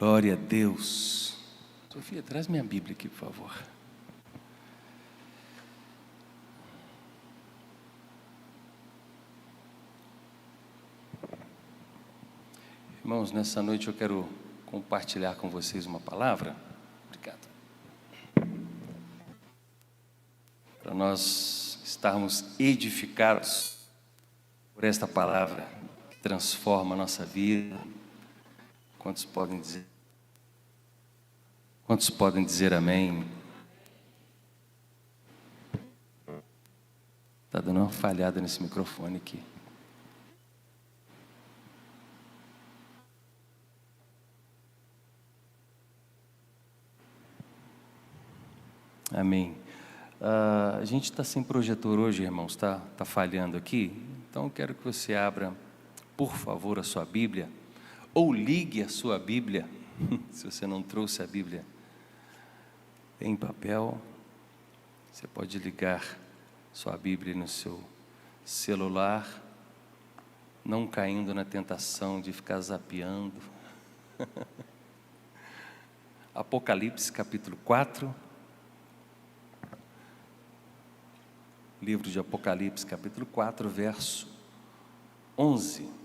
Glória a Deus. Sofia, traz minha Bíblia aqui, por favor. Irmãos, nessa noite eu quero compartilhar com vocês uma palavra. Obrigado. Para nós estarmos edificados por esta palavra que transforma a nossa vida. Quantos podem dizer? Quantos podem dizer amém? Está dando uma falhada nesse microfone aqui. Amém. A gente está sem projetor hoje, irmãos, está falhando aqui. Então eu quero que você abra, por favor, a sua Bíblia, ou ligue a sua Bíblia, se você não trouxe a Bíblia em papel, você pode ligar sua Bíblia no seu celular, não caindo na tentação de ficar zapeando. Apocalipse capítulo 4, livro de Apocalipse capítulo 4, verso 11.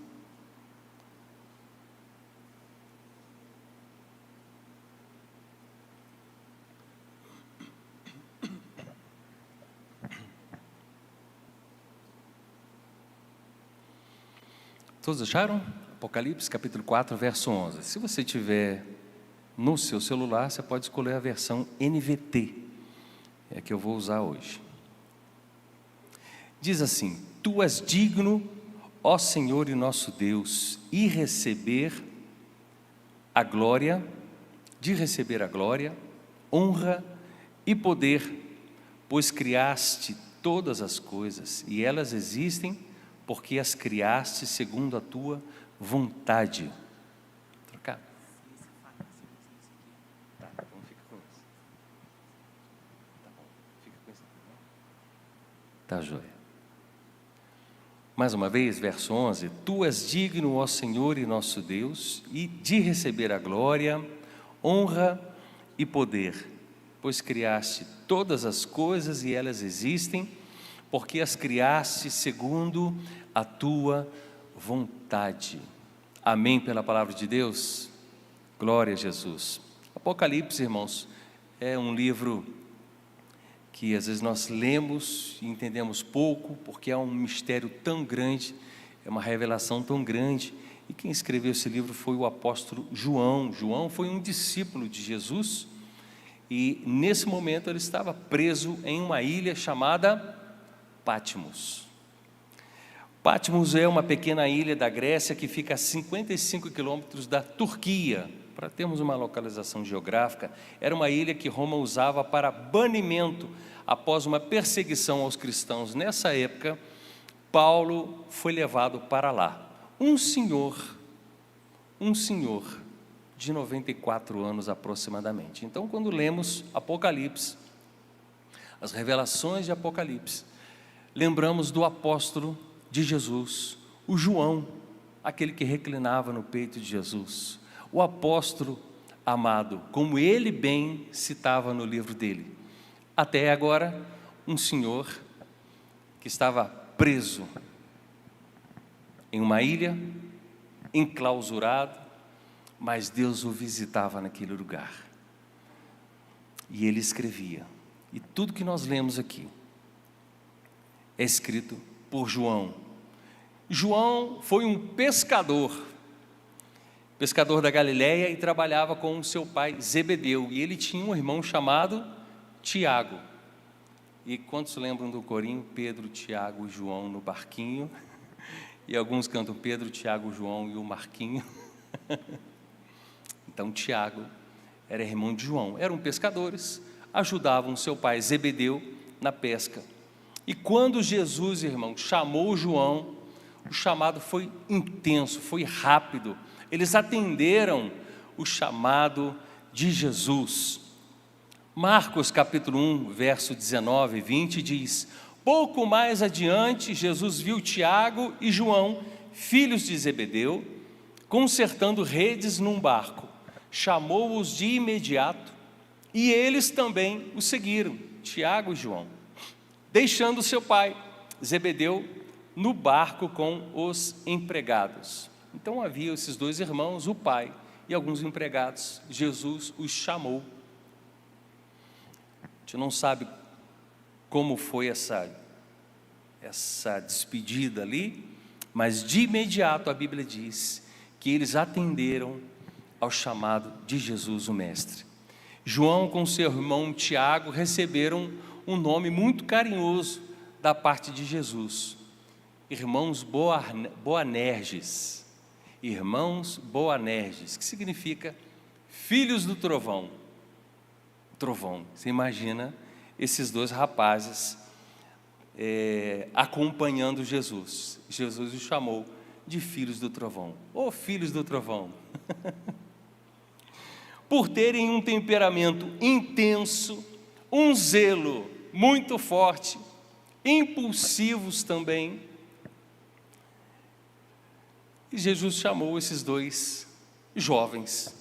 Todos acharam? Apocalipse capítulo 4, verso 11. Se você tiver no seu celular, você pode escolher a versão NVT, é a que eu vou usar hoje. Diz assim: Tu és digno, ó Senhor e nosso Deus, de receber a glória, honra e poder, pois criaste todas as coisas, e elas existem porque as criaste segundo a tua vontade. Trocar? Tá, então fica com isso. Tá bom, fica com isso. Tá joia. Mais uma vez, verso 11: Tu és digno, ó Senhor e nosso Deus, e de receber a glória, honra e poder, pois criaste todas as coisas e elas existem, porque as criaste segundo a tua vontade. Amém pela palavra de Deus? Glória a Jesus. Apocalipse, irmãos, é um livro que às vezes nós lemos e entendemos pouco, porque é um mistério tão grande, é uma revelação tão grande, e quem escreveu esse livro foi o apóstolo João. João foi um discípulo de Jesus, e nesse momento ele estava preso em uma ilha chamada Patmos. Patmos é uma pequena ilha da Grécia que fica a 55 quilômetros da Turquia. Para termos uma localização geográfica, era uma ilha que Roma usava para banimento após uma perseguição aos cristãos. Nessa época, Paulo foi levado para lá. Um senhor de 94 anos aproximadamente. Então, quando lemos Apocalipse, as revelações de Apocalipse, lembramos do apóstolo de Jesus, o João, aquele que reclinava no peito de Jesus, o apóstolo amado, como ele bem citava no livro dele. Até agora, um senhor que estava preso em uma ilha, enclausurado, mas Deus o visitava naquele lugar. E ele escrevia. E tudo que nós lemos aqui é escrito por João. João foi um pescador da Galileia, e trabalhava com o seu pai Zebedeu, e ele tinha um irmão chamado Tiago. E quantos lembram do corinho? Pedro, Tiago e João no barquinho, e alguns cantam Pedro, Tiago, João e o Marquinho. Então Tiago era irmão de João, eram pescadores, ajudavam seu pai Zebedeu na pesca. E quando Jesus, irmão, chamou João, o chamado foi intenso, foi rápido. Eles atenderam o chamado de Jesus. Marcos capítulo 1, verso 19 e 20 diz: Pouco mais adiante, Jesus viu Tiago e João, filhos de Zebedeu, consertando redes num barco, chamou-os de imediato, e eles também o seguiram, Tiago e João, deixando seu pai, Zebedeu, no barco com os empregados. Então havia esses dois irmãos, o pai e alguns empregados. Jesus os chamou. A gente não sabe como foi essa despedida ali, mas de imediato a Bíblia diz que eles atenderam ao chamado de Jesus o Mestre. João com seu irmão Tiago receberam um nome muito carinhoso da parte de Jesus, irmãos Boanerges, que significa filhos do trovão. Trovão, você imagina esses dois rapazes acompanhando Jesus. Jesus os chamou de filhos do trovão. Ô filhos do trovão! Por terem um temperamento intenso, um zelo muito forte, impulsivos também. E Jesus chamou esses dois jovens.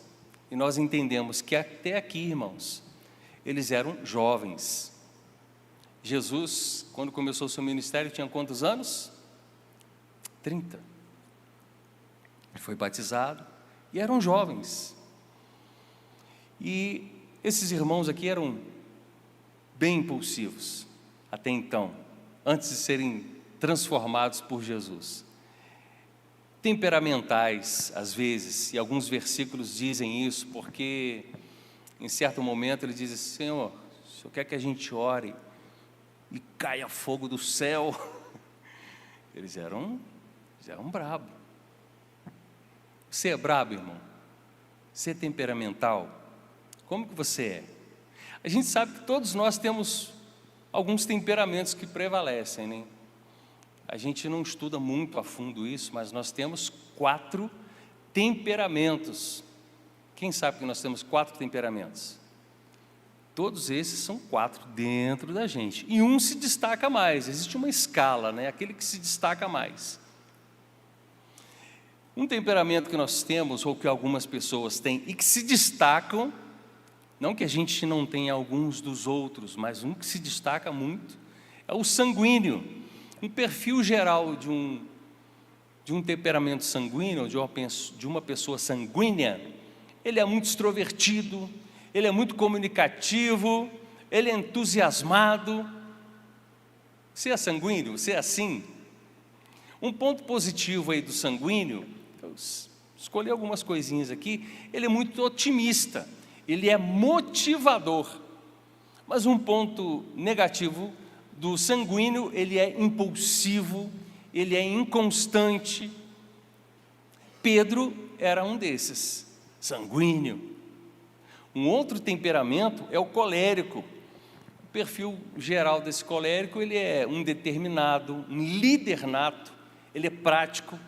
E nós entendemos que até aqui, irmãos, eles eram jovens. Jesus, quando começou o seu ministério, tinha quantos anos? 30. Ele foi batizado e eram jovens. E esses irmãos aqui eram bem impulsivos, até então, antes de serem transformados por Jesus. Temperamentais, às vezes, e alguns versículos dizem isso, porque em certo momento ele diz assim: Senhor, o Senhor quer que a gente ore e caia fogo do céu? Eles eram brabos. Você é brabo, irmão? Você é temperamental? Como que você é? A gente sabe que todos nós temos alguns temperamentos que prevalecem, né? A gente não estuda muito a fundo isso, mas nós temos 4 temperamentos. Quem sabe que nós temos 4 temperamentos? Todos esses são 4 dentro da gente. E um se destaca mais, existe uma escala, né? Aquele que se destaca mais. Um temperamento que nós temos, ou que algumas pessoas têm, e que se destacam, não que a gente não tenha alguns dos outros, mas um que se destaca muito, é o sanguíneo. Um perfil geral de um temperamento sanguíneo, de uma pessoa sanguínea, ele é muito extrovertido, ele é muito comunicativo, ele é entusiasmado. Você é sanguíneo? Você é assim? Um ponto positivo aí do sanguíneo, eu escolhi algumas coisinhas aqui, ele é muito otimista, ele é motivador. Mas um ponto negativo do sanguíneo, ele é impulsivo, ele é inconstante. Pedro era um desses, sanguíneo. Um outro temperamento é o colérico. O perfil geral desse colérico, ele é um determinado, um líder nato, ele é prático.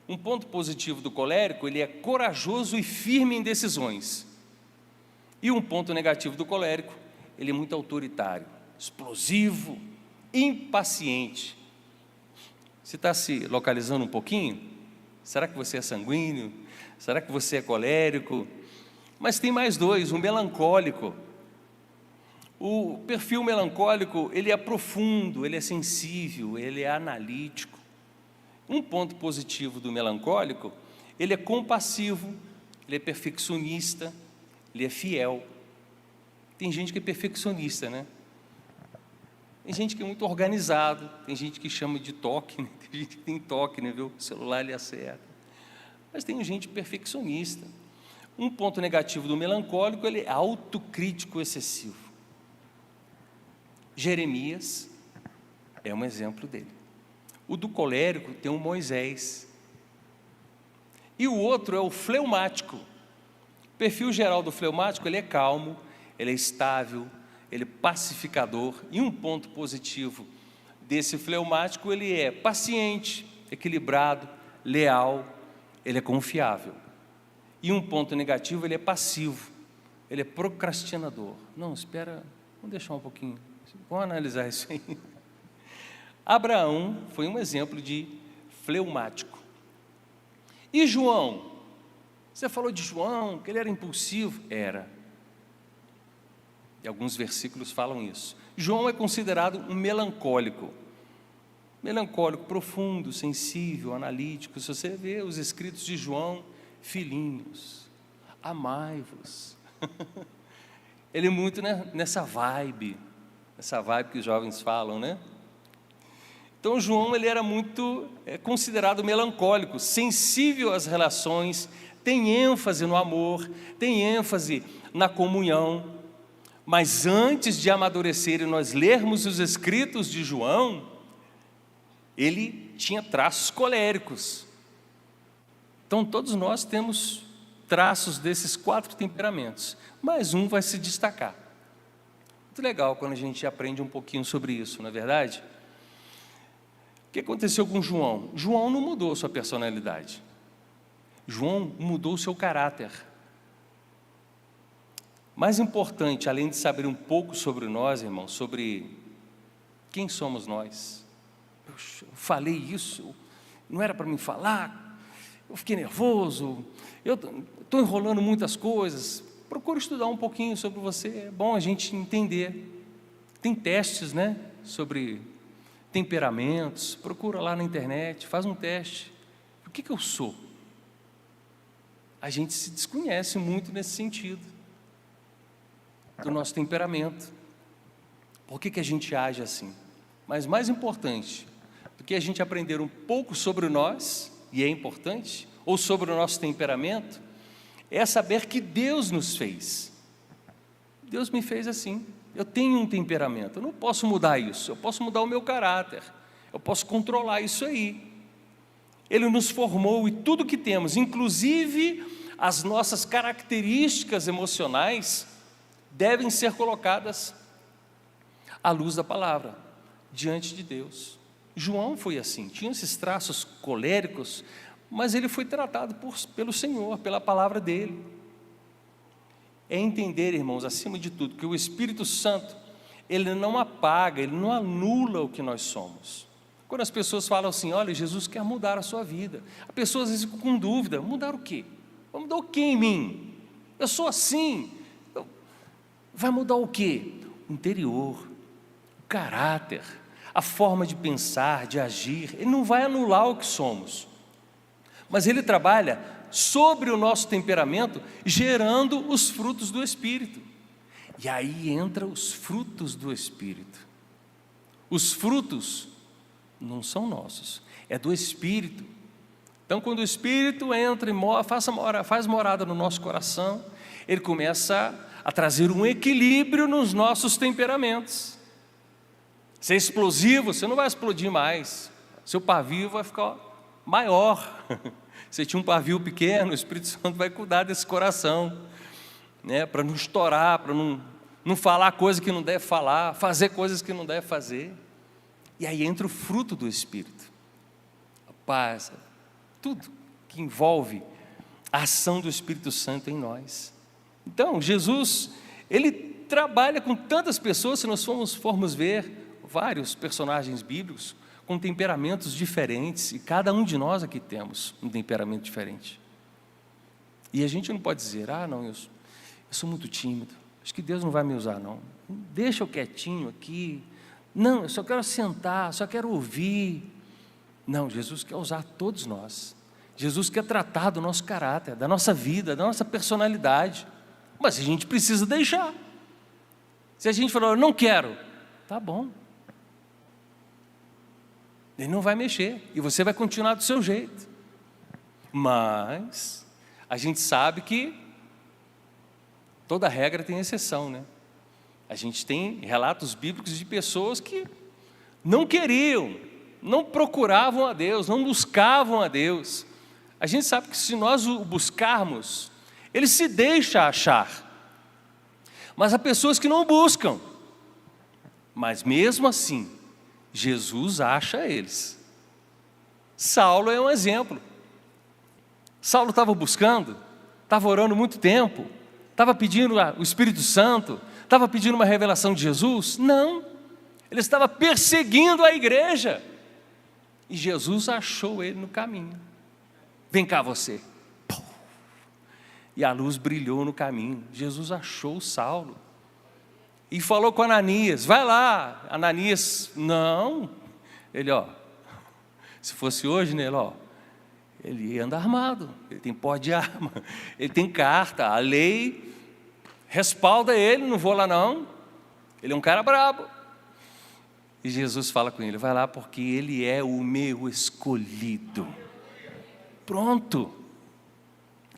Um ponto positivo do colérico, ele é corajoso e firme em decisões. E um ponto negativo do colérico, ele é muito autoritário, explosivo, impaciente. Você está se localizando um pouquinho? Será que você é sanguíneo? Será que você é colérico? Mas tem mais 2, o melancólico. O perfil melancólico, ele é profundo, ele é sensível, ele é analítico. Um ponto positivo do melancólico, ele é compassivo, ele é perfeccionista, ele é fiel. Tem gente que é perfeccionista, né? Tem gente que é muito organizado, tem gente que chama de toque, né? Tem gente que tem toque, né? Viu? O celular ele acerta. Mas tem gente perfeccionista. Um ponto negativo do melancólico, ele é autocrítico excessivo. Jeremias é um exemplo dele. O do colérico tem o Moisés. E o outro é o fleumático. O perfil geral do fleumático, ele é calmo, ele é estável, ele é pacificador. E um ponto positivo desse fleumático, ele é paciente, equilibrado, leal, ele é confiável. E um ponto negativo, ele é passivo, ele é procrastinador. Não, espera, vamos deixar um pouquinho, vamos analisar isso aí. Abraão foi um exemplo de fleumático. E João? Você falou de João, que ele era impulsivo. Era. E alguns versículos falam isso. João é considerado um melancólico. Melancólico, profundo, sensível, analítico. Se você vê os escritos de João, filhinhos, amai-vos. Ele é muito nessa vibe que os jovens falam, né? Então João, ele era muito considerado melancólico, sensível às relações, tem ênfase no amor, tem ênfase na comunhão. Mas antes de amadurecer e nós lermos os escritos de João, ele tinha traços coléricos. Então todos nós temos traços desses 4 temperamentos, mas um vai se destacar. Muito legal quando a gente aprende um pouquinho sobre isso, não é verdade? O que aconteceu com João? João não mudou sua personalidade. João mudou o seu caráter. Mais importante, além de saber um pouco sobre nós, irmãos, sobre quem somos nós. Eu falei isso, não era para mim falar, eu fiquei nervoso, eu estou enrolando muitas coisas. Procure estudar um pouquinho sobre você, é bom a gente entender. Tem testes, né, sobre temperamentos, procura lá na internet, faz um teste. O que eu sou? A gente se desconhece muito nesse sentido, do nosso temperamento. Por que a gente age assim? Mas mais importante do que a gente aprender um pouco sobre nós, e é importante, ou sobre o nosso temperamento, é saber que Deus nos fez. Deus me fez assim. Eu tenho um temperamento, eu não posso mudar isso, eu posso mudar o meu caráter, eu posso controlar isso aí. Ele nos formou e tudo que temos, inclusive as nossas características emocionais, devem ser colocadas à luz da palavra, diante de Deus. João foi assim, tinha esses traços coléricos, mas ele foi tratado pelo Senhor, pela palavra dele. É entender, irmãos, acima de tudo, que o Espírito Santo, ele não apaga, ele não anula o que nós somos. Quando as pessoas falam assim, olha, Jesus quer mudar a sua vida, a pessoa às vezes fica com dúvida, mudar o quê? Vai mudar o quê em mim? Eu sou assim. Vai mudar o quê? O interior, o caráter, a forma de pensar, de agir. Ele não vai anular o que somos, mas ele trabalha sobre o nosso temperamento, gerando os frutos do Espírito. E aí entra os frutos do Espírito. Os frutos não são nossos, é do Espírito. Então, quando o Espírito entra e faz morada no nosso coração, ele começa a trazer um equilíbrio nos nossos temperamentos. Se é explosivo, você não vai explodir mais, seu pavio vai ficar maior. Você tinha um pavio pequeno, o Espírito Santo vai cuidar desse coração, né, para não estourar, para não falar coisa que não deve falar, fazer coisas que não deve fazer. E aí entra o fruto do Espírito, a paz, tudo que envolve a ação do Espírito Santo em nós. Então, Jesus, ele trabalha com tantas pessoas, se nós formos ver vários personagens bíblicos com temperamentos diferentes, e cada um de nós aqui temos um temperamento diferente. E a gente não pode dizer, não, eu sou muito tímido, acho que Deus não vai me usar não, deixa eu quietinho aqui, não, eu só quero sentar, só quero ouvir. Não, Jesus quer usar todos nós, Jesus quer tratar do nosso caráter, da nossa vida, da nossa personalidade, mas a gente precisa deixar. Se a gente falar, eu não quero, tá bom, ele não vai mexer, e você vai continuar do seu jeito. Mas a gente sabe que toda regra tem exceção, né? A gente tem relatos bíblicos de pessoas que não queriam, não procuravam a Deus, não buscavam a Deus. A gente sabe que se nós o buscarmos, ele se deixa achar. Mas há pessoas que não buscam, mas mesmo assim, Jesus acha eles. Saulo é um exemplo. Saulo estava buscando, estava orando muito tempo, estava pedindo o Espírito Santo, estava pedindo uma revelação de Jesus? Não, ele estava perseguindo a igreja, e Jesus achou ele no caminho. Vem cá você. E a luz brilhou no caminho. Jesus achou Saulo. E falou com Ananias, vai lá. Ananias, não. Ele, se fosse hoje, né, ele anda armado. Ele tem porte de arma. Ele tem carta. A lei respalda ele, não vou lá não. Ele é um cara brabo. E Jesus fala com ele, vai lá porque ele é o meu escolhido. Pronto.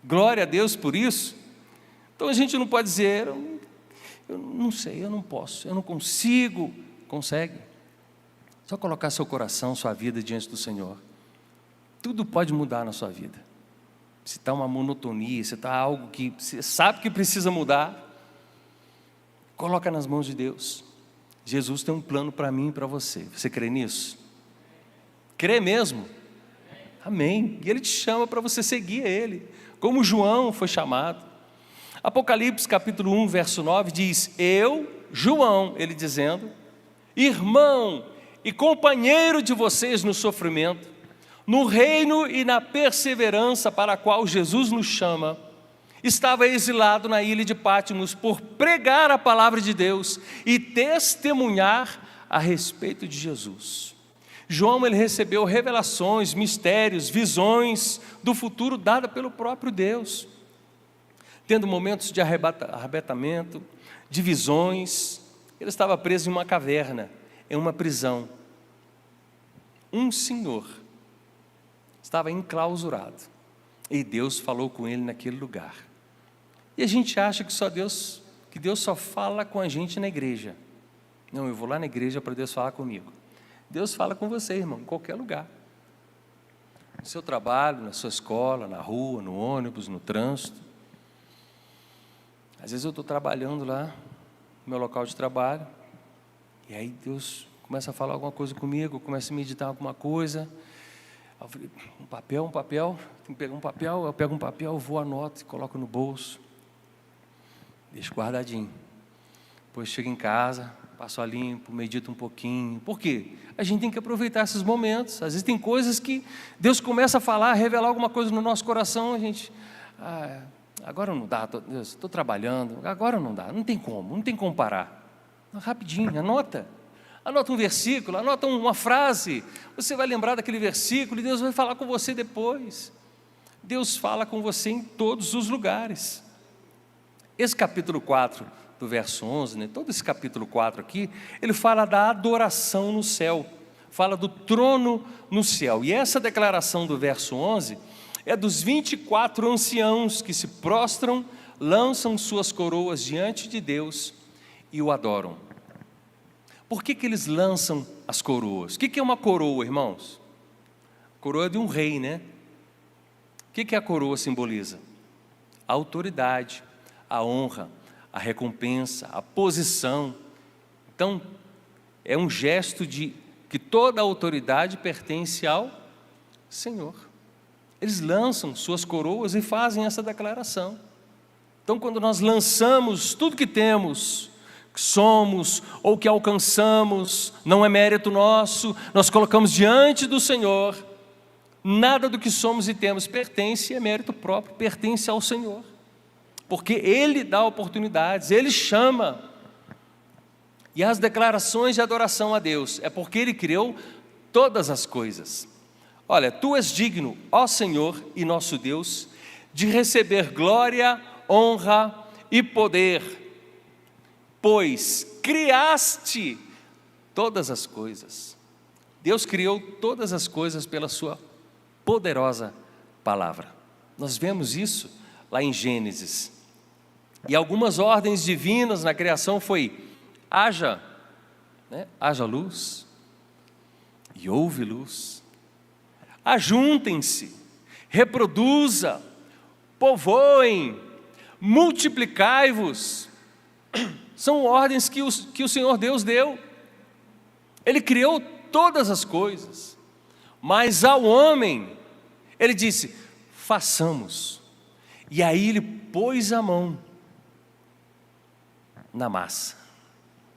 Glória a Deus por isso. Então a gente não pode dizer, eu não sei, eu não posso, eu não consigo. Consegue. Só colocar seu coração, sua vida diante do Senhor. Tudo pode mudar na sua vida. Se está uma monotonia, se está algo que você sabe que precisa mudar, coloca nas mãos de Deus. Jesus tem um plano para mim e para você. Você crê nisso? Crê mesmo? Amém. E Ele te chama para você seguir Ele, como João foi chamado. Apocalipse capítulo 1, verso 9 diz, eu, João, ele dizendo, irmão e companheiro de vocês no sofrimento, no reino e na perseverança para a qual Jesus nos chama, estava exilado na ilha de Pátimos por pregar a palavra de Deus e testemunhar a respeito de Jesus. João, ele recebeu revelações, mistérios, visões do futuro dada pelo próprio Deus, tendo momentos de arrebatamento, de visões. Ele estava preso em uma caverna, em uma prisão. Um senhor estava enclausurado e Deus falou com ele naquele lugar. E a gente acha que Deus só fala com a gente na igreja. Não, eu vou lá na igreja para Deus falar comigo. Deus fala com você, irmão, em qualquer lugar. No seu trabalho, na sua escola, na rua, no ônibus, no trânsito. Às vezes eu estou trabalhando lá, no meu local de trabalho, e aí Deus começa a falar alguma coisa comigo, começa a meditar alguma coisa. Eu falei, um papel, tem que pegar um papel, eu pego um papel, vou, anoto e coloco no bolso. Deixo guardadinho. Depois chego em casa, passo a limpo, medito um pouquinho. Por quê? A gente tem que aproveitar esses momentos. Às vezes tem coisas que Deus começa a falar, a revelar alguma coisa no nosso coração, a gente, agora não dá, Deus, estou trabalhando, agora não dá, não tem como parar. Rapidinho, anota um versículo, anota uma frase, você vai lembrar daquele versículo e Deus vai falar com você depois. Deus fala com você em todos os lugares. Esse capítulo 4 do verso 11, todo esse capítulo 4 aqui, ele fala da adoração no céu, fala do trono no céu. E essa declaração do verso 11 é dos 24 anciãos que se prostram, lançam suas coroas diante de Deus e o adoram. Por que eles lançam as coroas? O que é uma coroa, irmãos? Coroa de um rei, né? O que a coroa simboliza? A autoridade, a honra, a recompensa, a posição. Então, é um gesto de que toda a autoridade pertence ao Senhor. Eles lançam suas coroas e fazem essa declaração. Então, quando nós lançamos tudo que temos, que somos ou que alcançamos, não é mérito nosso, nós colocamos diante do Senhor, nada do que somos e temos pertence, é mérito próprio, pertence ao Senhor, porque Ele dá oportunidades, Ele chama. E as declarações de adoração a Deus, é porque Ele criou todas as coisas. Olha, Tu és digno, ó Senhor e nosso Deus, de receber glória, honra e poder, pois criaste todas as coisas. Deus criou todas as coisas pela sua poderosa palavra. Nós vemos isso lá em Gênesis. E algumas ordens divinas na criação foi: haja luz, e houve luz. Ajuntem-se, reproduza, povoem, multiplicai-vos. São ordens que o Senhor Deus deu. Ele criou todas as coisas, mas ao homem, Ele disse, façamos. E aí Ele pôs a mão na massa,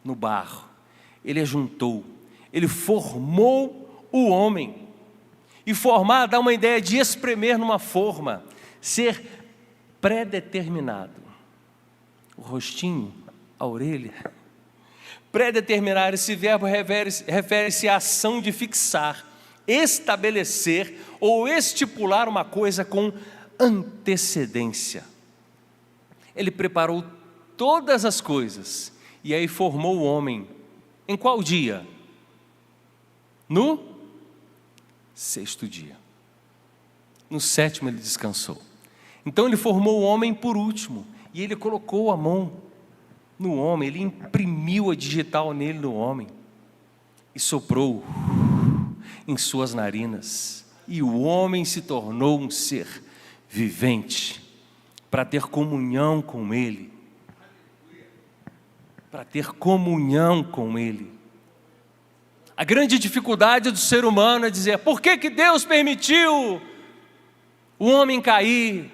no barro, Ele ajuntou, Ele formou o homem. E formar dá uma ideia de espremer numa forma, ser Predeterminado. O rostinho, a orelha. Predeterminar, esse verbo refere-se à ação de fixar, estabelecer ou estipular uma coisa com antecedência. Ele preparou todas as coisas e aí formou o homem. Em qual dia? No 6º dia. No 7º ele descansou. Então ele formou o homem por último e ele colocou a mão no homem, ele imprimiu a digital nele, no homem, e soprou em suas narinas, e o homem se tornou um ser vivente, para ter comunhão com ele, A grande dificuldade do ser humano é dizer: por que Deus permitiu o homem cair?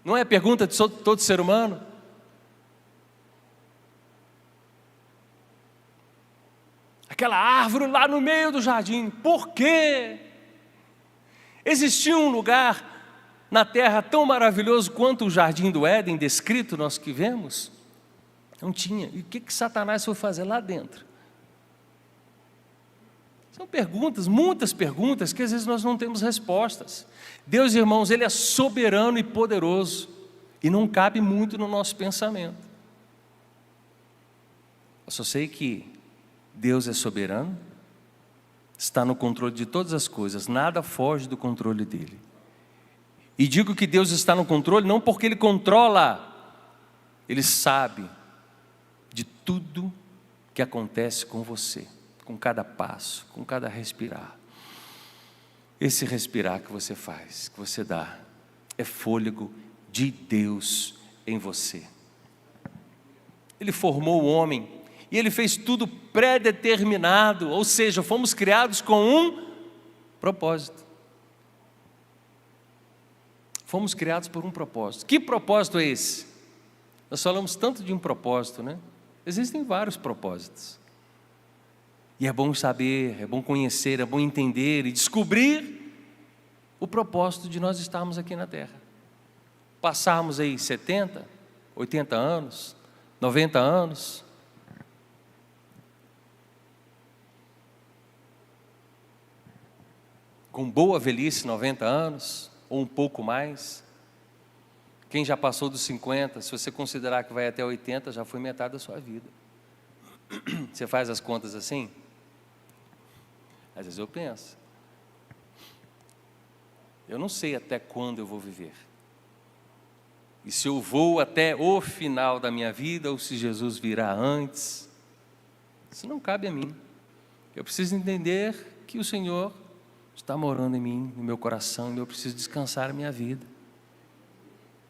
Não é a pergunta de todo ser humano? Aquela árvore lá no meio do jardim, por quê? Existia um lugar na terra tão maravilhoso quanto o jardim do Éden, descrito, nós que vemos? Não tinha. E o que Satanás foi fazer lá dentro? São perguntas, muitas perguntas, que às vezes nós não temos respostas. Deus, irmãos, Ele é soberano e poderoso, e não cabe muito no nosso pensamento. Eu só sei que Deus é soberano, está no controle de todas as coisas, nada foge do controle dEle. E digo que Deus está no controle não porque Ele controla, Ele sabe de tudo que acontece com você, com cada passo, com cada respirar. Esse respirar que você faz, que você dá, é fôlego de Deus em você. Ele formou o homem e Ele fez tudo predeterminado, ou seja, fomos criados com um propósito. Fomos criados por um propósito. Que propósito é esse? Nós falamos tanto de um propósito, né? Existem vários propósitos. E é bom saber, é bom conhecer, é bom entender e descobrir o propósito de nós estarmos aqui na Terra. Passarmos aí 70, 80 anos, 90 anos. Com boa velhice, 90 anos, ou um pouco mais. Quem já passou dos 50, se você considerar que vai até 80, já foi metade da sua vida. Você faz as contas assim? Às vezes eu penso, eu não sei até quando eu vou viver. E se eu vou até o final da minha vida, ou se Jesus virá antes, isso não cabe a mim. Eu preciso entender que o Senhor está morando em mim, no meu coração, e eu preciso descansar a minha vida.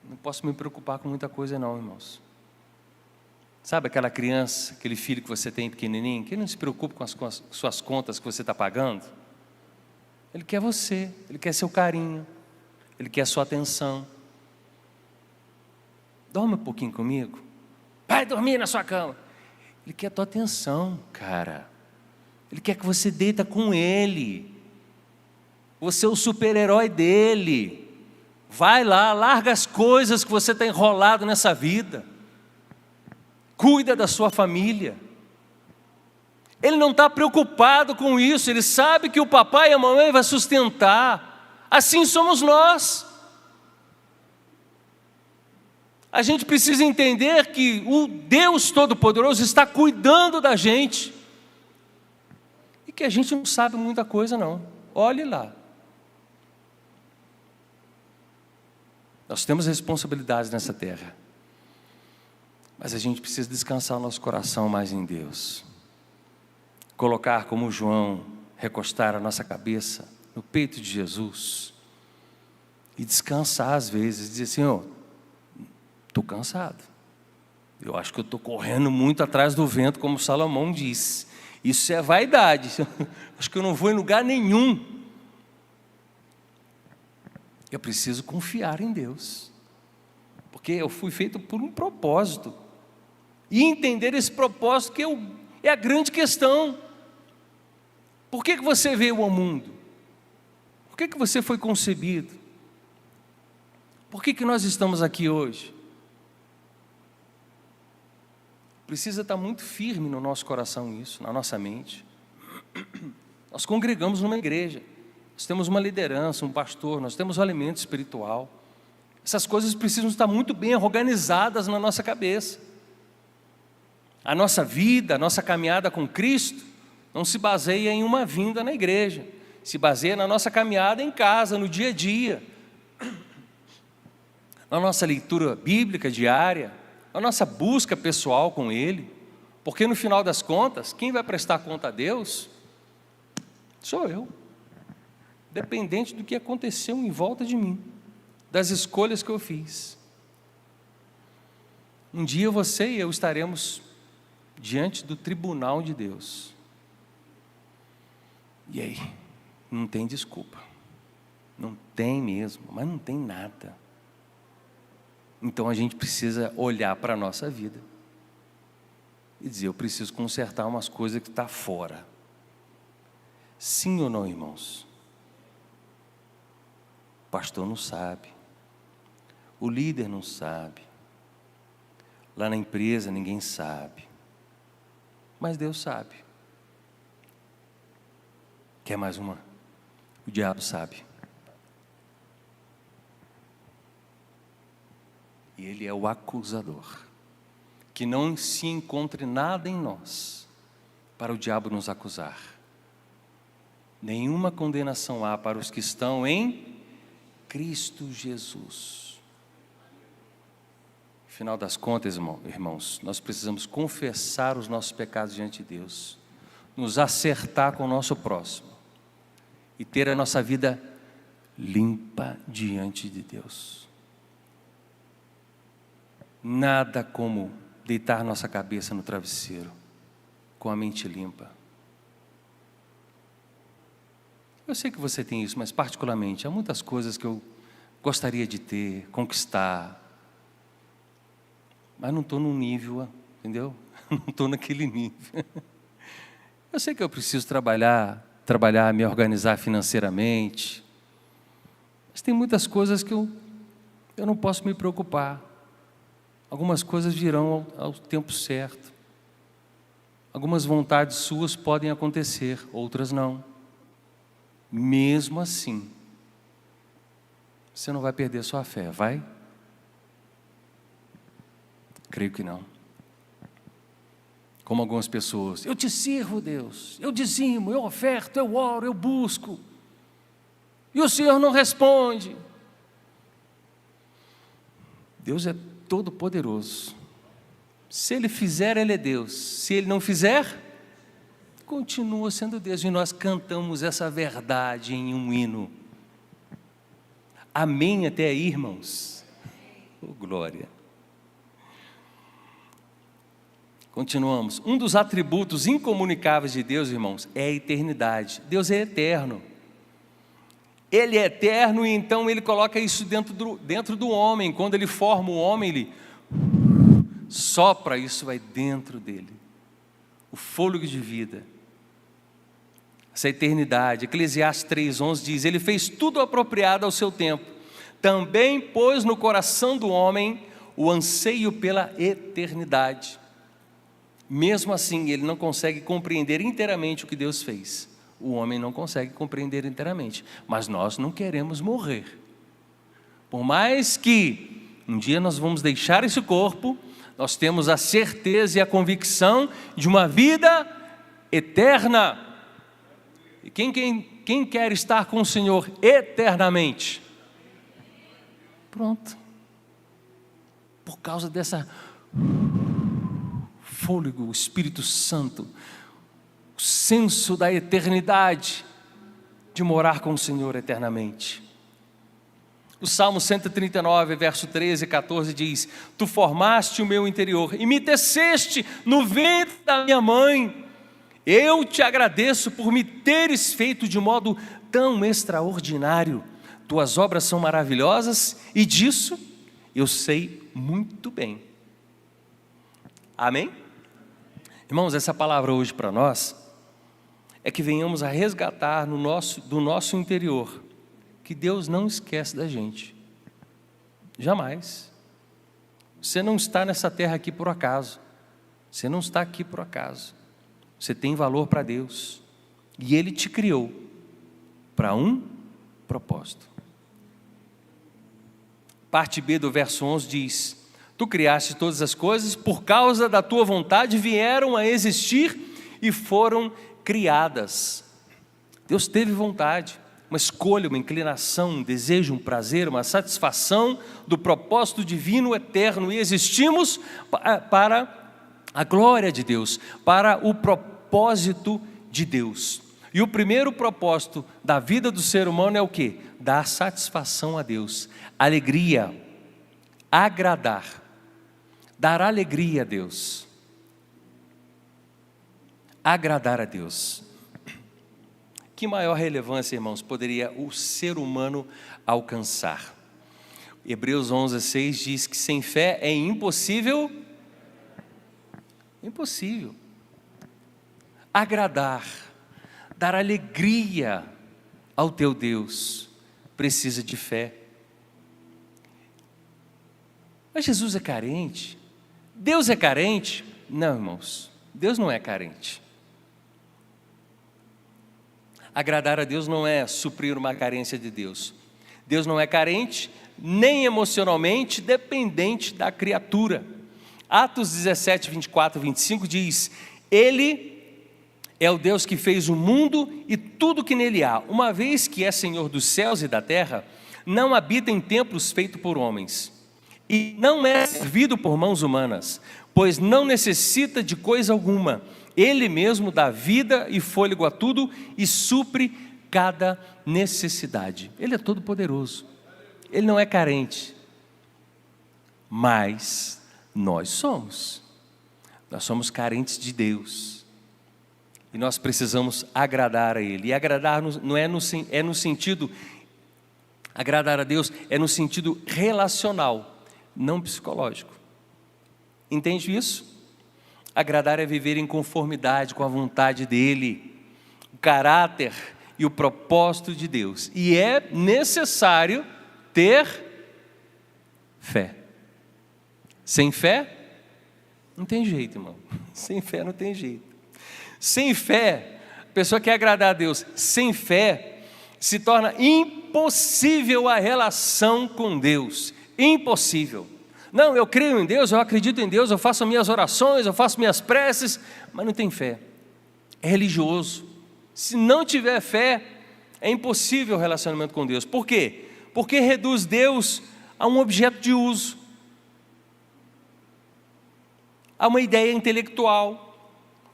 Não posso me preocupar com muita coisa não, irmãos. Sabe aquela criança, aquele filho que você tem pequenininho, que não se preocupa com as suas contas que você está pagando? Ele quer você, ele quer seu carinho, ele quer sua atenção. Dorme um pouquinho comigo. Vai dormir na sua cama. Ele quer a tua atenção, cara. Ele quer que você deita com ele. Você é o super-herói dele. Vai lá, larga as coisas que você está enrolado nessa vida. Cuida da sua família. Ele não está preocupado com isso. Ele sabe que o papai e a mamãe vão sustentar. Assim somos nós. A gente precisa entender que o Deus Todo-Poderoso está cuidando da gente. E que a gente não sabe muita coisa não. Olhe lá. Nós temos responsabilidades nessa terra. Mas a gente precisa descansar o nosso coração mais em Deus. Colocar como João, recostar a nossa cabeça no peito de Jesus. E descansar às vezes, dizer: Senhor, estou cansado. Eu acho que eu estou correndo muito atrás do vento, como Salomão disse. Isso é vaidade. Acho que eu não vou em lugar nenhum. Eu preciso confiar em Deus. Porque eu fui feito por um propósito. E entender esse propósito é a grande questão. Por que você veio ao mundo? Por que você foi concebido? Por que nós estamos aqui hoje? Precisa estar muito firme no nosso coração isso, na nossa mente. Nós congregamos numa igreja, nós temos uma liderança, um pastor, nós temos um alimento espiritual. Essas coisas precisam estar muito bem organizadas na nossa cabeça. A nossa vida, a nossa caminhada com Cristo não se baseia em uma vinda na igreja, se baseia na nossa caminhada em casa, no dia a dia, na nossa leitura bíblica diária, na nossa busca pessoal com Ele, porque no final das contas, quem vai prestar conta a Deus sou eu, dependente do que aconteceu em volta de mim, das escolhas que eu fiz. Um dia você e eu estaremos diante do tribunal de Deus. E aí? Não tem desculpa. Não tem mesmo, mas não tem nada. Então a gente precisa olhar para a nossa vida e dizer, eu preciso consertar umas coisas que estão fora. Sim ou não, irmãos? O pastor não sabe. O líder não sabe. Lá na empresa ninguém sabe. Mas Deus sabe. Quer mais uma? O diabo sabe. E ele é o acusador. Que não se encontre nada em nós para o diabo nos acusar. Nenhuma condenação há para os que estão em Cristo Jesus. Afinal das contas, irmãos, nós precisamos confessar os nossos pecados diante de Deus, nos acertar com o nosso próximo e ter a nossa vida limpa diante de Deus. Nada como deitar nossa cabeça no travesseiro com a mente limpa. Eu sei que você tem isso, mas particularmente há muitas coisas que eu gostaria de ter, conquistar, mas não estou num nível, entendeu? Não estou naquele nível. Eu sei que eu preciso trabalhar, me organizar financeiramente, mas tem muitas coisas que eu não posso me preocupar. Algumas coisas virão ao tempo certo. Algumas vontades suas podem acontecer, outras não. Mesmo assim, você não vai perder sua fé, vai? Creio que não. Como algumas pessoas, eu te sirvo, Deus, eu dizimo, eu oferto, eu oro, eu busco, e o Senhor não responde. Deus é todo poderoso. Se Ele fizer, Ele é Deus. Se Ele não fizer, continua sendo Deus. E nós cantamos essa verdade em um hino. Amém até aí, irmãos? Oh, glória. Continuamos. Um dos atributos incomunicáveis de Deus, irmãos, é a eternidade. Deus é eterno. Ele é eterno e então Ele coloca isso dentro do homem. Quando Ele forma o homem, Ele sopra isso aí dentro dele. O fôlego de vida. Essa eternidade. Eclesiastes 3:11 diz, Ele fez tudo apropriado ao seu tempo. Também pôs no coração do homem o anseio pela eternidade. Mesmo assim, ele não consegue compreender inteiramente o que Deus fez. O homem não consegue compreender inteiramente. Mas nós não queremos morrer. Por mais que um dia nós vamos deixar esse corpo, nós temos a certeza e a convicção de uma vida eterna. E quem quer estar com o Senhor eternamente? Pronto. Por causa dessa fôlego, o Espírito Santo, o senso da eternidade, de morar com o Senhor eternamente. O Salmo 139, verso 13 e 14 diz, Tu formaste o meu interior e me teceste no ventre da minha mãe. Eu te agradeço por me teres feito de modo tão extraordinário. Tuas obras são maravilhosas e disso eu sei muito bem. Amém? Irmãos, essa palavra hoje para nós é que venhamos a resgatar do nosso interior que Deus não esquece da gente. Jamais. Você não está nessa terra aqui por acaso. Você não está aqui por acaso. Você tem valor para Deus. E Ele te criou para um propósito. Parte B do verso 11 diz: Tu criaste todas as coisas, por causa da tua vontade vieram a existir e foram criadas. Deus teve vontade, uma escolha, uma inclinação, um desejo, um prazer, uma satisfação do propósito divino eterno, e existimos para a glória de Deus, para o propósito de Deus. E o primeiro propósito da vida do ser humano é o quê? Dar satisfação a Deus, alegria, agradar, dar alegria a Deus, agradar a Deus. Que maior relevância, irmãos, poderia o ser humano alcançar? Hebreus 11:6 diz que sem fé é impossível agradar, dar alegria ao teu Deus, precisa de fé. Mas Jesus é carente? Deus é carente? Não, irmãos, Deus não é carente. Agradar a Deus não é suprir uma carência de Deus. Deus não é carente, nem emocionalmente dependente da criatura. Atos 17, 24 e 25 diz: Ele é o Deus que fez o mundo e tudo que nele há. Uma vez que é Senhor dos céus e da terra, não habita em templos feitos por homens, e não é servido por mãos humanas, pois não necessita de coisa alguma. Ele mesmo dá vida e fôlego a tudo e supre cada necessidade. Ele é todo poderoso, Ele não é carente, mas nós somos carentes de Deus, e nós precisamos agradar a Ele. E agradar não é no sentido, agradar a Deus é no sentido relacional, não psicológico. Entende isso? Agradar é viver em conformidade com a vontade dEle, o caráter e o propósito de Deus. E é necessário ter fé. Sem fé, não tem jeito, irmão. Sem fé não tem jeito. Sem fé, a pessoa quer agradar a Deus. Sem fé, se torna impossível a relação com Deus. Impossível. Não, eu creio em Deus, eu acredito em Deus, eu faço minhas orações, eu faço minhas preces, mas não tem fé. É religioso. Se não tiver fé, é impossível o relacionamento com Deus. Por quê? Porque reduz Deus a um objeto de uso, a uma ideia intelectual,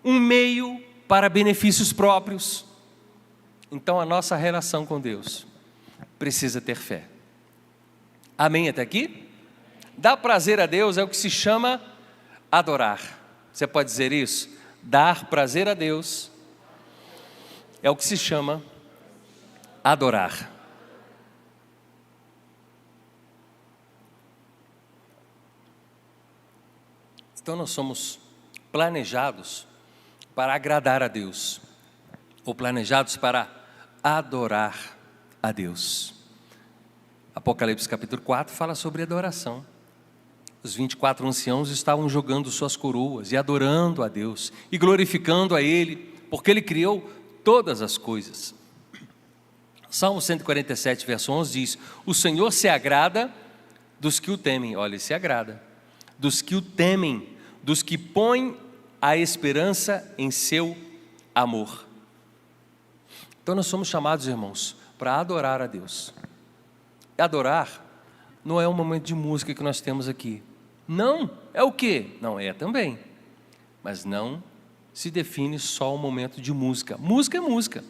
um meio para benefícios próprios. Então a nossa relação com Deus precisa ter fé. Amém até aqui? Dar prazer a Deus é o que se chama adorar. Você pode dizer isso? Dar prazer a Deus é o que se chama adorar. Então nós somos planejados para agradar a Deus, ou planejados para adorar a Deus. Apocalipse capítulo 4 fala sobre adoração. Os 24 anciãos estavam jogando suas coroas e adorando a Deus e glorificando a Ele, porque Ele criou todas as coisas. Salmo 147, verso 11 diz: O Senhor se agrada dos que o temem. Olha, Ele se agrada dos que o temem, dos que põem a esperança em seu amor. Então nós somos chamados, irmãos, para adorar a Deus. Adorar não é um momento de música que nós temos aqui. Não, é o quê? Não, é também. Mas não se define só um momento de música. Música é música.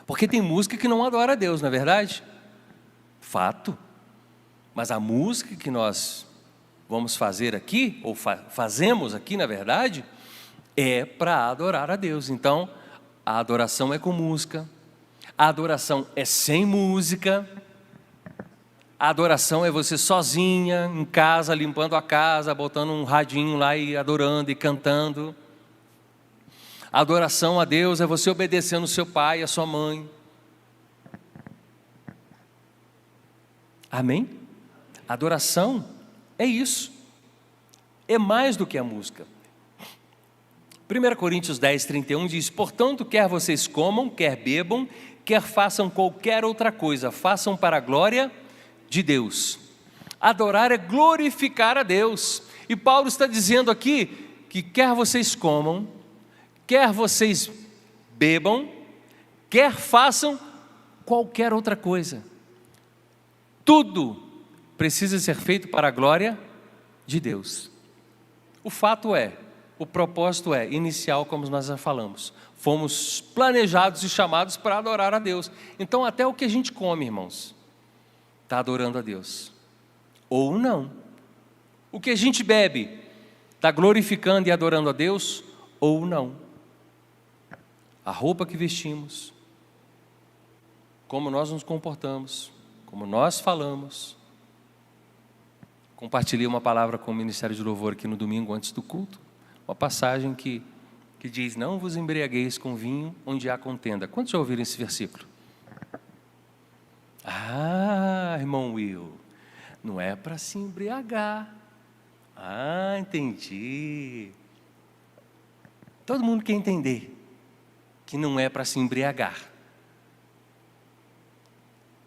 Porque tem música que não adora a Deus, não é verdade? Fato. Mas a música que nós vamos fazer aqui, ou fazemos aqui, na verdade, é para adorar a Deus. Então, a adoração é com música. A adoração é sem música. A adoração é você sozinha, em casa, limpando a casa, botando um radinho lá e adorando e cantando. A adoração a Deus é você obedecendo o seu pai e a sua mãe. Amém? Adoração é isso, é mais do que a música. 1 Coríntios 10, 31 diz: portanto, quer vocês comam, quer bebam, quer façam qualquer outra coisa, façam para a glória de Deus. Adorar é glorificar a Deus. E Paulo está dizendo aqui que quer vocês comam, quer vocês bebam, quer façam qualquer outra coisa. Tudo precisa ser feito para a glória de Deus. O fato é, o propósito é inicial, como nós já falamos. Fomos planejados e chamados para adorar a Deus. Então até o que a gente come, irmãos, está adorando a Deus. Ou não. O que a gente bebe está glorificando e adorando a Deus ou não. A roupa que vestimos, como nós nos comportamos, como nós falamos. Compartilhei uma palavra com o Ministério de Louvor aqui no domingo antes do culto. Uma passagem que diz: não vos embriagueis com vinho onde há contenda. Quantos já ouviram esse versículo? Ah, irmão Will, não é para se embriagar. Ah, entendi. Todo mundo quer entender que não é para se embriagar.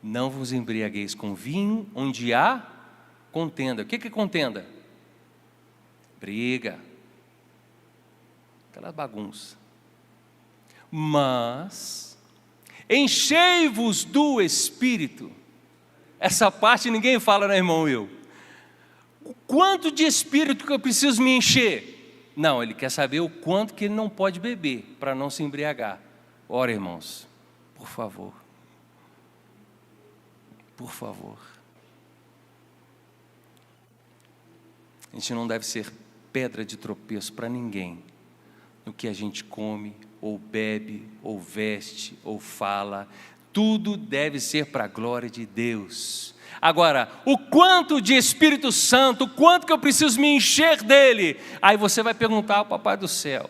Não vos embriagueis com vinho onde há contenda. O que é contenda? Briga. Aquela bagunça. Mas enchei-vos do Espírito. Essa parte ninguém fala, né, irmão Will? O quanto de Espírito que eu preciso me encher? Não, ele quer saber o quanto que ele não pode beber para não se embriagar. Ora, irmãos, por favor. Por favor. A gente não deve ser pedra de tropeço para ninguém no que a gente come, ou bebe, ou veste, ou fala. Tudo deve ser para a glória de Deus. Agora, o quanto de Espírito Santo, o quanto que eu preciso me encher dele, aí você vai perguntar ao Papai do Céu.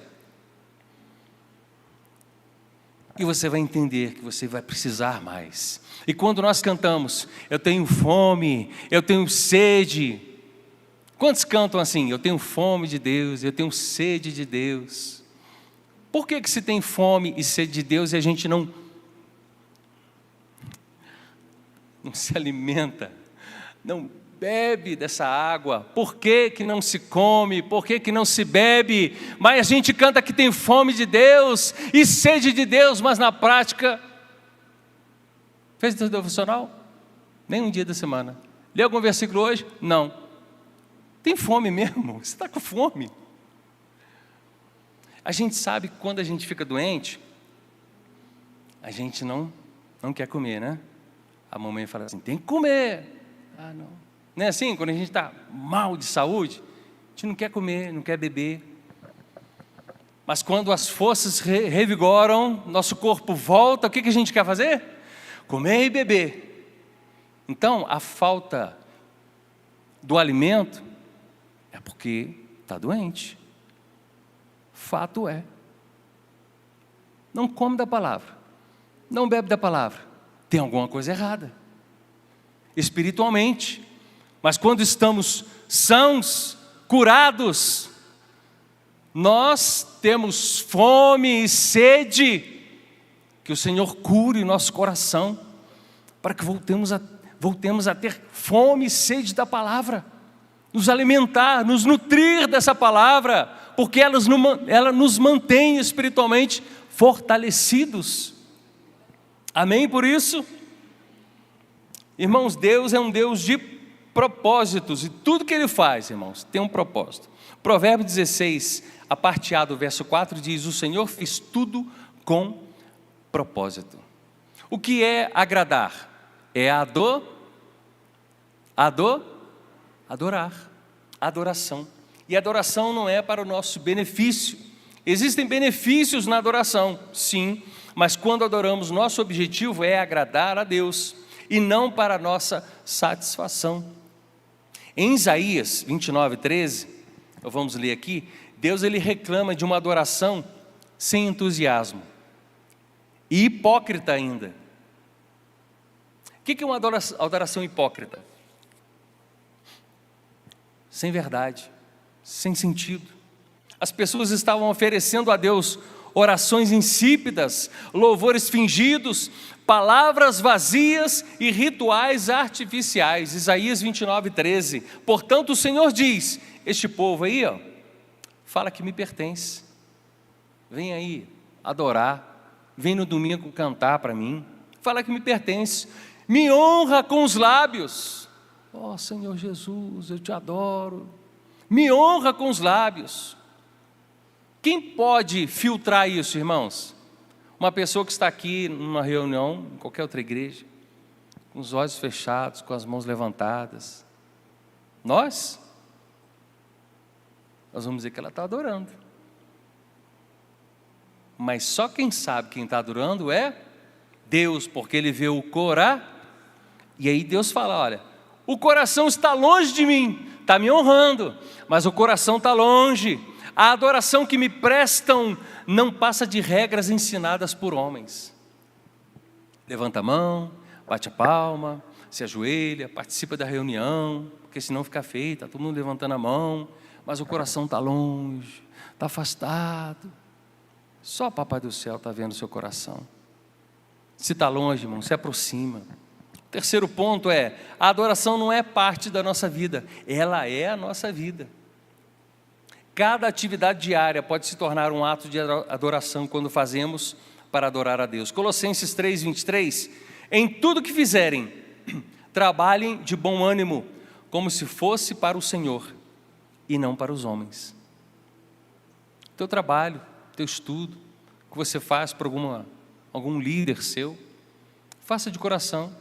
E você vai entender que você vai precisar mais. E quando nós cantamos, eu tenho fome, eu tenho sede. Quantos cantam assim? Eu tenho fome de Deus, eu tenho sede de Deus. Por que se tem fome e sede de Deus e a gente não se alimenta, não bebe dessa água? Por que não se come? Por que não se bebe? Mas a gente canta que tem fome de Deus e sede de Deus, mas na prática, fez o seu devocional? Nem um dia da semana. Leu algum versículo hoje? Não. Tem fome mesmo? Você está com fome? A gente sabe que quando a gente fica doente, a gente não quer comer, né? A mamãe fala assim: tem que comer. Ah, não. Não é assim? Quando a gente está mal de saúde, a gente não quer comer, não quer beber. Mas quando as forças revigoram, nosso corpo volta, o que a gente quer fazer? Comer e beber. Então, a falta do alimento é porque está doente. Fato é. Não come da palavra, não bebe da palavra, tem alguma coisa errada, espiritualmente. Mas quando estamos sãos, curados, nós temos fome e sede, que o Senhor cure o nosso coração, para que voltemos a ter fome e sede da palavra, nos alimentar, nos nutrir dessa palavra, porque ela nos mantém espiritualmente fortalecidos. Amém por isso? Irmãos, Deus é um Deus de propósitos, e tudo que Ele faz, irmãos, tem um propósito. Provérbios 16, a parte A do verso 4 diz: o Senhor fez tudo com propósito. O que é agradar? É adorar, adoração. E adoração não é para o nosso benefício. Existem benefícios na adoração, sim, mas quando adoramos, nosso objetivo é agradar a Deus e não para a nossa satisfação. Em Isaías 29, 13, vamos ler aqui, Deus ele reclama de uma adoração sem entusiasmo e hipócrita ainda. O que é uma adoração hipócrita? sem verdade, sem sentido. As pessoas estavam oferecendo a Deus orações insípidas, louvores fingidos, palavras vazias e rituais artificiais. Isaías 29:13. Portanto, o Senhor diz: este povo aí, fala que me pertence. Vem aí adorar, vem no domingo cantar para mim, fala que me pertence, me honra com os lábios. Ó Senhor Jesus, eu te adoro. Me honra com os lábios. Quem pode filtrar isso, irmãos? Uma pessoa que está aqui numa reunião, em qualquer outra igreja, com os olhos fechados, com as mãos levantadas. Nós vamos dizer que ela está adorando. Mas só quem sabe quem está adorando é Deus, porque Ele vê o coração. E aí Deus fala, olha, o coração está longe de mim, está me honrando, mas o coração está longe. A adoração que me prestam não passa de regras ensinadas por homens. Levanta a mão, bate a palma, se ajoelha, participa da reunião, porque senão fica feio, está todo mundo levantando a mão, mas o coração está longe, está afastado. Só o Papai do Céu está vendo o seu coração. Se está longe, irmão, se aproxima. O terceiro ponto é, a adoração não é parte da nossa vida, ela é a nossa vida. Cada atividade diária pode se tornar um ato de adoração quando fazemos para adorar a Deus. Colossenses 3:23, em tudo que fizerem, trabalhem de bom ânimo, como se fosse para o Senhor e não para os homens. Teu trabalho, teu estudo, que você faz para algum líder seu, faça de coração,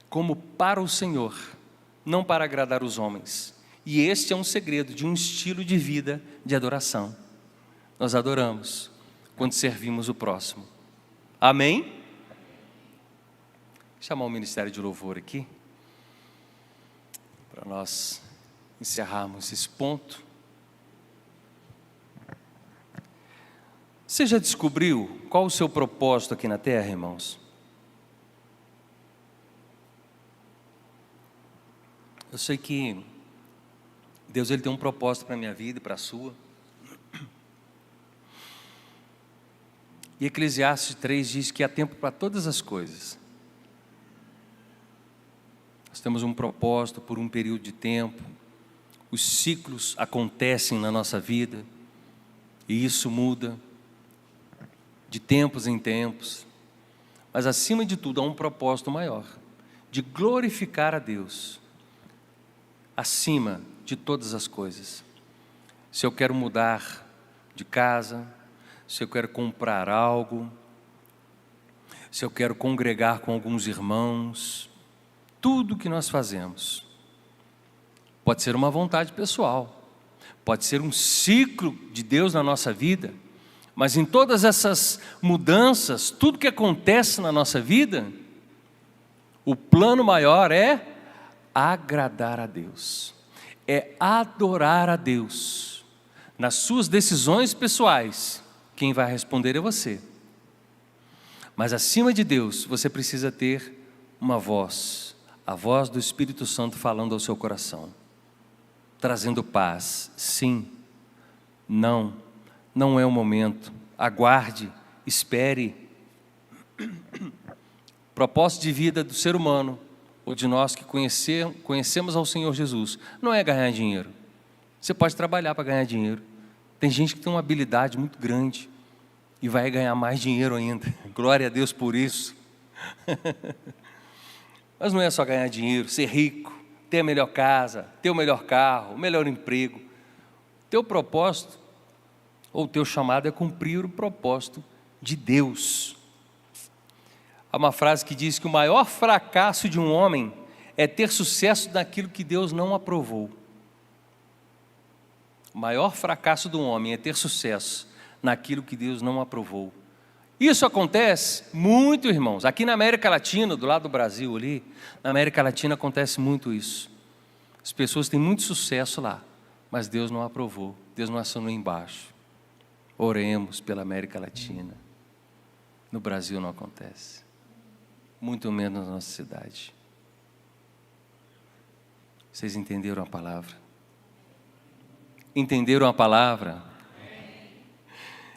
como para o Senhor, não para agradar os homens. E este é um segredo de um estilo de vida de adoração. Nós adoramos quando servimos o próximo. Amém? Vou chamar o Ministério de Louvor aqui, para nós encerrarmos esse ponto. Você já descobriu qual o seu propósito aqui na terra, irmãos? Eu sei que Deus ele tem um propósito para a minha vida e para a sua. E Eclesiastes 3 diz que há tempo para todas as coisas. Nós temos um propósito por um período de tempo. Os ciclos acontecem na nossa vida. E isso muda de tempos em tempos. Mas acima de tudo há um propósito maior. De glorificar a Deus. Acima de todas as coisas. Se eu quero mudar de casa, se eu quero comprar algo, se eu quero congregar com alguns irmãos, tudo que nós fazemos pode ser uma vontade pessoal, pode ser um ciclo de Deus na nossa vida, mas em todas essas mudanças, tudo que acontece na nossa vida, o plano maior é agradar a Deus. É adorar a Deus. Nas suas decisões pessoais, quem vai responder é você. Mas acima de Deus, você precisa ter uma voz, a voz do Espírito Santo falando ao seu coração, trazendo paz. Sim, não é o momento, aguarde, espere. Propósito de vida do ser humano, ou de nós que conhecemos ao Senhor Jesus, não é ganhar dinheiro. Você pode trabalhar para ganhar dinheiro. Tem gente que tem uma habilidade muito grande e vai ganhar mais dinheiro ainda. Glória a Deus por isso. Mas não é só ganhar dinheiro, ser rico, ter a melhor casa, ter o melhor carro, o melhor emprego. Teu propósito, ou teu chamado é cumprir o propósito de Deus. Há uma frase que diz que o maior fracasso de um homem é ter sucesso naquilo que Deus não aprovou. O maior fracasso de um homem é ter sucesso naquilo que Deus não aprovou. Isso acontece muito, irmãos. Aqui na América Latina, do lado do Brasil ali, na América Latina acontece muito isso. As pessoas têm muito sucesso lá, mas Deus não aprovou, Deus não assinou embaixo. Oremos pela América Latina. No Brasil não acontece. Muito menos na nossa cidade. Vocês entenderam a palavra? Entenderam a palavra?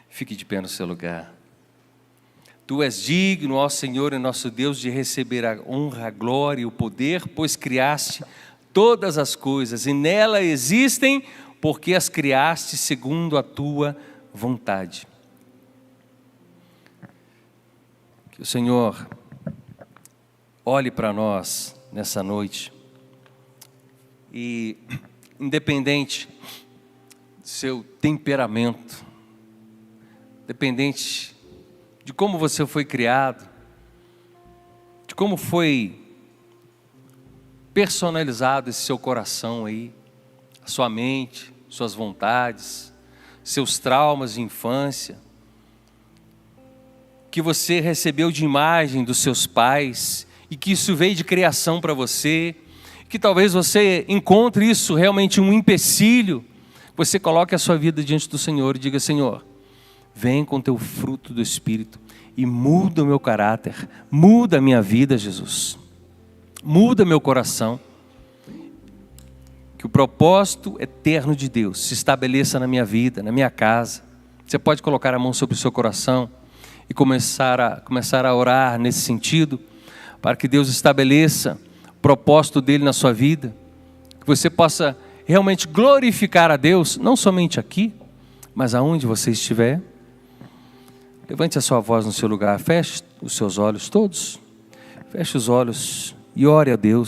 Fique de pé no seu lugar. Tu és digno, ó Senhor e nosso Deus, de receber a honra, a glória e o poder, pois criaste todas as coisas, e nela existem, porque as criaste segundo a tua vontade. Que o Senhor olhe para nós nessa noite e, independente do seu temperamento, independente de como você foi criado, de como foi personalizado esse seu coração aí, a sua mente, suas vontades, seus traumas de infância, que você recebeu de imagem dos seus pais e que isso veio de criação para você, que talvez você encontre isso realmente um empecilho, você coloque a sua vida diante do Senhor e diga: Senhor, vem com teu fruto do Espírito e muda o meu caráter, muda a minha vida, Jesus, muda meu coração, que o propósito eterno de Deus se estabeleça na minha vida, na minha casa. Você pode colocar a mão sobre o seu coração e começar a orar nesse sentido, para que Deus estabeleça o propósito dele na sua vida, que você possa realmente glorificar a Deus, não somente aqui, mas aonde você estiver. Levante a sua voz no seu lugar, feche os seus olhos todos, feche os olhos e ore a Deus.